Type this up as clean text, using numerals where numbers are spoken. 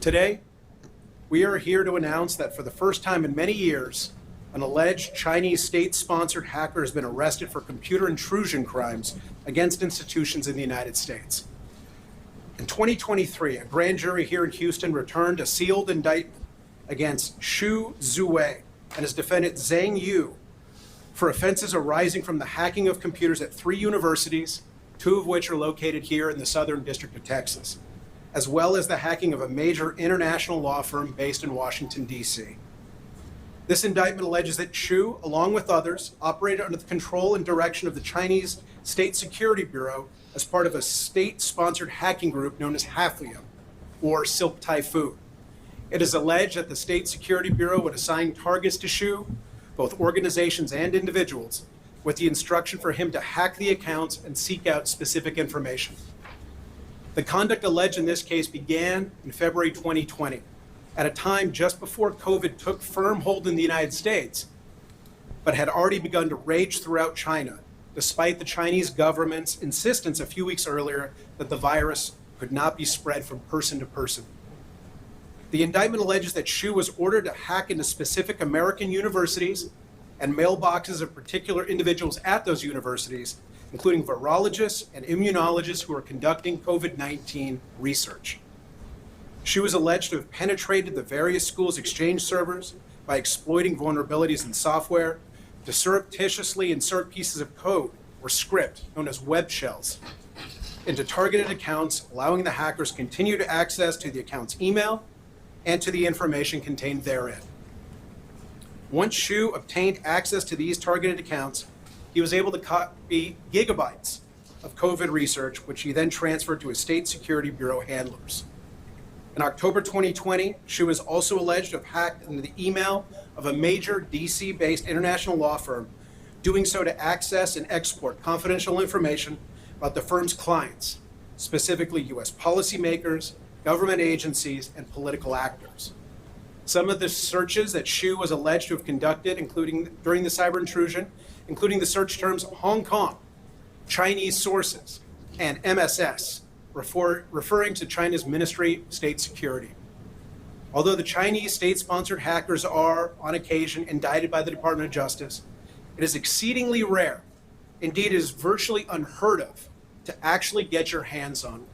Today, we are here to announce that for the first time in many years, an alleged Chinese state-sponsored hacker has been arrested for computer intrusion crimes against institutions in the United States. In 2023, a grand jury here in Houston returned a sealed indictment against Xu Zuwei and his defendant Zhang Yu for offenses arising from the hacking of computers at 3 universities, 2 of which are located here in the Southern District of Texas, as well as the hacking of a major international law firm based in Washington, D.C. This indictment alleges that Xu, along with others, operated under the control and direction of the Chinese State Security Bureau as part of a state-sponsored hacking group known as Haflium, or Silk Typhoon. It is alleged that the State Security Bureau would assign targets to Xu, both organizations and individuals, with the instruction for him to hack the accounts and seek out specific information. The conduct alleged in this case began in February 2020, at a time just before COVID took firm hold in the United States, but had already begun to rage throughout China, despite the Chinese government's insistence a few weeks earlier that the virus could not be spread from person to person. The indictment alleges that Xu was ordered to hack into specific American universities and mailboxes of particular individuals at those universities, including virologists and immunologists who are conducting COVID-19 research. Xu is alleged to have penetrated the various schools' exchange servers by exploiting vulnerabilities in software to surreptitiously insert pieces of code or script known as web shells into targeted accounts, allowing the hackers continue to access to the account's email and to the information contained therein. Once Xu obtained access to these targeted accounts, he was able to copy gigabytes of COVID research, which he then transferred to his State Security Bureau handlers. In October 2020, Xu is also alleged to have hacked into the email of a major DC-based international law firm, doing so to access and export confidential information about the firm's clients, specifically U.S. policymakers, government agencies, and political actors. Some of the searches that Xu was alleged to have conducted, including during the cyber intrusion, including the search terms Hong Kong, Chinese sources, and MSS, referring to China's Ministry of State Security. Although the Chinese state-sponsored hackers are, on occasion, indicted by the Department of Justice, it is exceedingly rare, indeed it is virtually unheard of, to actually get your hands on one.